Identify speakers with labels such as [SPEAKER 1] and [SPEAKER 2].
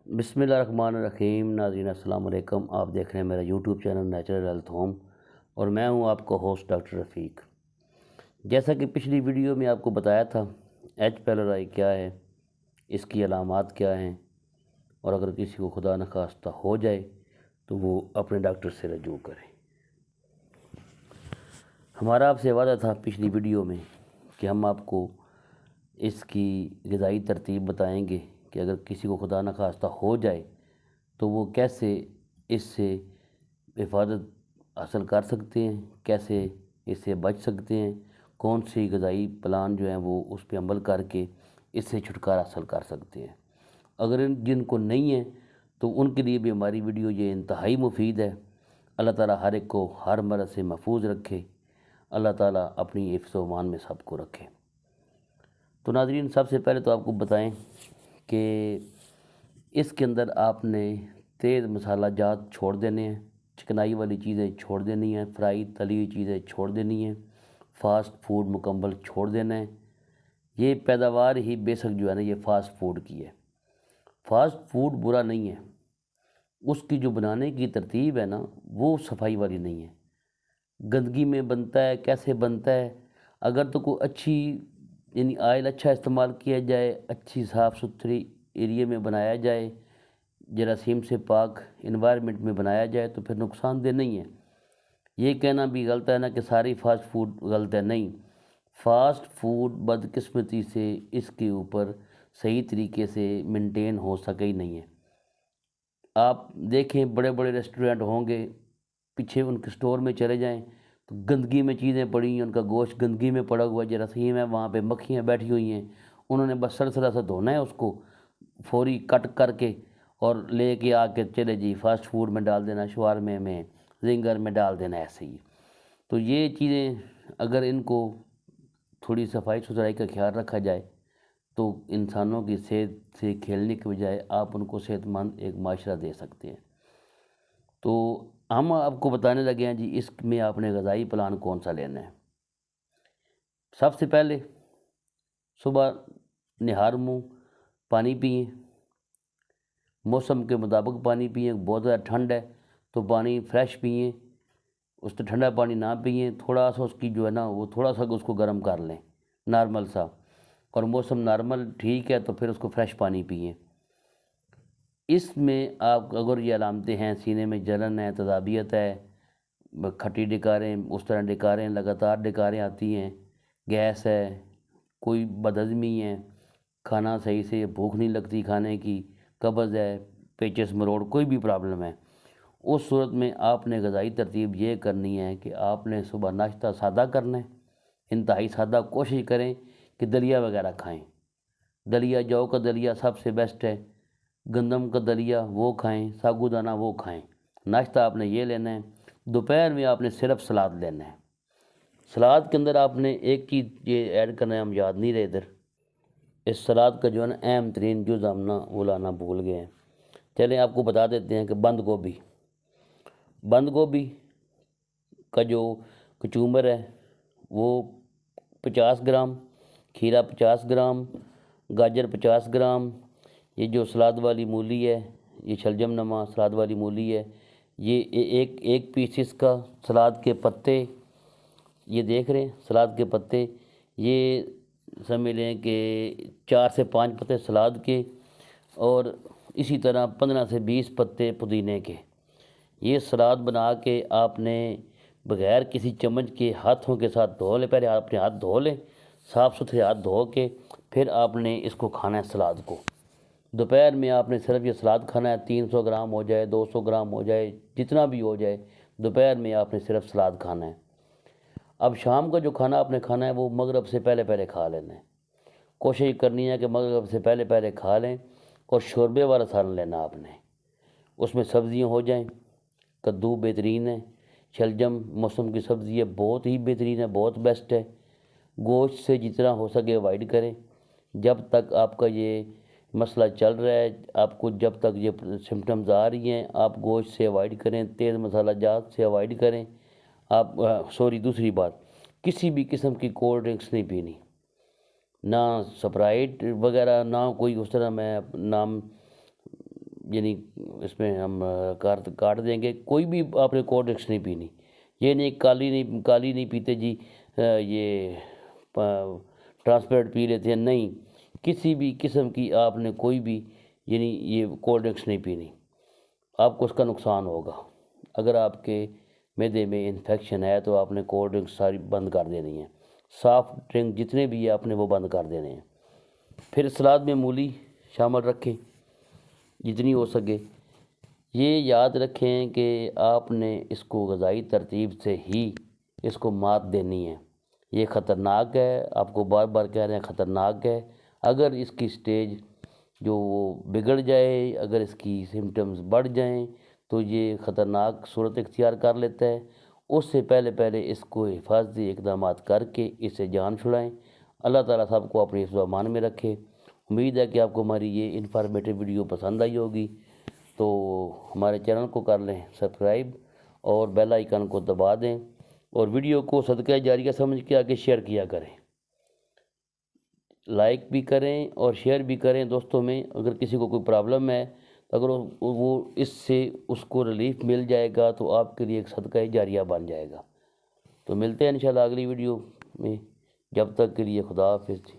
[SPEAKER 1] बिस्मिल्लाहिर्रहमानिर्रहीम। नाज़रीन अस्सलाम वालेकुम। आप देख रहे हैं मेरा YouTube channel natural health home और मैं हूं आपका होस्ट डॉक्टर रफ़ीक। जैसा कि पिछली वीडियो में आपको बताया था, एच पेलोराई क्या है, इसकी अलामात क्या हैं और अगर किसी को खुदा न खास्ता हो जाए तो वो अपने डॉक्टर से रजू करें। हमारा आपसे वादा था पिछली वीडियो में कि हम आपको इसकी ग़िज़ाई तरतीब बताएंगे कि अगर किसी को खुदा न खास्ता हो जाए तो वो कैसे इससे हिफाजत हासिल कर सकते हैं, कैसे इससे बच सकते हैं, कौन सी ग़िज़ाई प्लान जो है वो उस पर अमल करके इससे छुटकारा हासिल कर सकते हैं। अगर जिनको नहीं है तो उनके लिए भी हमारी वीडियो ये इंतहाई मुफीद है। अल्लाह ताला हर एक को हर मर्ज़ से महफूज रखे। अल्लाह ताला अपनी हिफ्ज़ व अमान में सबको रखे। तो नाज़रीन, सबसे पहले तो आपको बताएं कि इसके अंदर आपने तेज़ मसाला जात छोड़ देने हैं, चिकनाई वाली चीज़ें छोड़ देनी हैं, फ्राई तली हुई चीज़ें छोड़ देनी हैं, फ़ास्ट फूड मुकम्मल छोड़ देना है। ये पैदावार ही बेशक जो है ना ये फ़ास्ट फूड की है। फ़ास्ट फूड बुरा नहीं है, उसकी जो बनाने की तरतीब है ना वो सफाई वाली नहीं है। गंदगी में बनता है, कैसे बनता है। अगर तो कोई अच्छी यानी आयल अच्छा इस्तेमाल किया जाए, अच्छी साफ़ सुथरी एरिया में बनाया जाए, जरासीम से पाक इन्वायरमेंट में बनाया जाए तो फिर नुकसानदेह नहीं है। ये कहना भी गलत है ना कि सारी फ़ास्ट फूड गलत है। नहीं, फ़ास्ट फूड बदकिस्मती से इसके ऊपर सही तरीके से मेंटेन हो सके ही नहीं है। आप देखें बड़े बड़े रेस्टोरेंट होंगे, पीछे उनके स्टोर में चले जाएं तो गंदगी में चीज़ें पड़ी हैं, उनका गोश्त गंदगी में पड़ा हुआ जरासीम है, वहाँ पे मक्खियाँ बैठी हुई हैं। उन्होंने बस सरसरा सा धोना है उसको फौरी कट करके और लेके आके चले जी फ़ास्ट फूड में डाल देना, शवारमे में, जिंगर में डाल देना, ऐसे ही। तो ये चीज़ें अगर इनको थोड़ी सफाई सुथराई का ख्याल रखा जाए तो इंसानों की सेहत से खेलने के बजाय आप उनको सेहतमंद एक माशरा दे सकते हैं। तो हम आपको बताने लगे हैं जी इसमें आपने ग़िज़ाई प्लान कौन सा लेना है। सबसे पहले सुबह निहार मुँह पानी पिएँ, मौसम के मुताबिक पानी पिएँ। बहुत ज़्यादा ठंड है तो पानी फ्रेश पिएँ, उससे ठंडा पानी ना पिएँ। थोड़ा सा उसकी जो है ना वो थोड़ा सा उसको गर्म कर लें नॉर्मल सा, और मौसम नॉर्मल ठीक है तो फिर उसको फ्रेश पानी पिएँ। इसमें आप अगर ये अलामतें हैं, सीने में जलन है, तज़ाबियत है, खट्टी डकारें उस तरह डकारें लगातार डकारें आती हैं, गैस है, कोई बदहज़मी है, खाना सही से भूख नहीं लगती खाने की, कब्ज़ है, पेचिस मरोड़, कोई भी प्रॉब्लम है, उस सूरत में आपने ग़िज़ाई तरतीब ये करनी है कि आपने सुबह नाश्ता सादा करना है। इंतहाई सादा कोशिश करें कि दलिया वगैरह खाएं। दलिया, जौ का दलिया सबसे बेस्ट है, गंदम का दलिया वो खाएं, साबूदाना वो खाएं। नाश्ता आपने ये लेना है। दोपहर में आपने सिर्फ सलाद लेना है। सलाद के अंदर आपने एक चीज़ ये ऐड करना है, हम याद नहीं रहे इधर, इस सलाद का जो है ना अहम तरीन जुज़ हम ना वो लाना भूल गए हैं। चलें आपको बता देते हैं कि बंद गोभी का जो कचूमर है वो 50 ग्राम, खीरा 50 ग्राम, गाजर 50 ग्राम, ये जो सलाद वाली मूली है, ये शलजम नमा सलाद वाली मूली है, ये एक पीस इसका, सलाद के पत्ते, ये देख रहे हैं सलाद के पत्ते, ये समझ लें कि 4 से 5 पत्ते सलाद के, और इसी तरह 15 से 20 पत्ते पुदीने के। ये सलाद बना के आपने बग़ैर किसी चम्मच के हाथों के साथ धो लें। पहले अपने हाथ धो लें, साफ़ सुथरे हाथ धो के फिर आपने इसको खाना है सलाद को। दोपहर में आपने सिर्फ ये सलाद खाना है, 300 ग्राम हो जाए, 200 ग्राम हो जाए, जितना भी हो जाए, दोपहर में आपने सिर्फ सलाद खाना है। अब शाम का जो खाना आपने खाना है वो मगरिब से पहले पहले खा लेना है। कोशिश करनी है कि मगरिब से पहले पहले खा लें, और शोरबे वाला सालन लेना आपने, उसमें सब्ज़ियाँ हो जाएं। कद्दू बेहतरीन है, शलजम मौसम की सब्ज़ी है, बहुत ही बेहतरीन है, बहुत बेस्ट है। गोश्त से जितना हो सके अवॉइड करें। जब तक आपका ये मसला चल रहा है, आपको जब तक ये सिम्टम्स आ रही हैं, आप गोश्त से अवॉइड करें, तेज़ मसाला जात से अवॉइड करें। आप दूसरी बात, किसी भी किस्म की कोल्ड ड्रिंक्स नहीं पीनी, ना स्प्राइट वगैरह, ना कोई उस तरह मैं नाम یعنی اس میں ہم کاٹ دیں گے۔ کوئی بھی آپ نے کولڈ ڈرنکس نہیں پینی، یہ نہیں کالی نہیں پیتے جی، یہ ٹرانسپیرنٹ پی لیتے ہیں، نہیں، کسی بھی قسم کی آپ نے کوئی بھی یعنی یہ کولڈ ڈرنکس نہیں پینی، آپ کو اس کا نقصان ہوگا۔ اگر آپ کے معدے میں انفیکشن ہے تو آپ نے کولڈ ڈرنکس ساری بند کر دینی ہے، سافٹ ڈرنک جتنے بھی آپ نے وہ بند کر دینے ہیں۔ پھر سلاد میں مولی شامل رکھیں جتنی ہو سکے۔ یہ یاد رکھیں کہ آپ نے اس کو غذائی ترتیب سے ہی اس کو مات دینی ہے۔ یہ خطرناک ہے، آپ کو بار بار کہہ رہے ہیں خطرناک ہے۔ اگر اس کی سٹیج جو وہ بگڑ جائے، اگر اس کی سمٹمز بڑھ جائیں تو یہ خطرناک صورت اختیار کر لیتا ہے۔ اس سے پہلے اس کو حفاظتی اقدامات کر کے اس سے جان چھڑائیں۔ اللہ تعالیٰ سب کو اپنی حفظ و امان میں رکھے۔ امید ہے کہ آپ کو ہماری یہ انفارمیٹیو ویڈیو پسند آئی ہوگی، تو ہمارے چینل کو کر لیں سبسکرائب اور بیل آئیکن کو دبا دیں، اور ویڈیو کو صدقہ جاریہ سمجھ کے آگے شیئر کیا کریں، لائک بھی کریں اور شیئر بھی کریں دوستوں میں۔ اگر کسی کو کوئی پرابلم ہے تو اگر وہ اس سے اس کو ریلیف مل جائے گا تو آپ کے لیے ایک صدقہ جاریہ بن جائے گا۔ تو ملتے ہیں انشاءاللہ اگلی ویڈیو میں، جب تک کے لیے خدا حافظ۔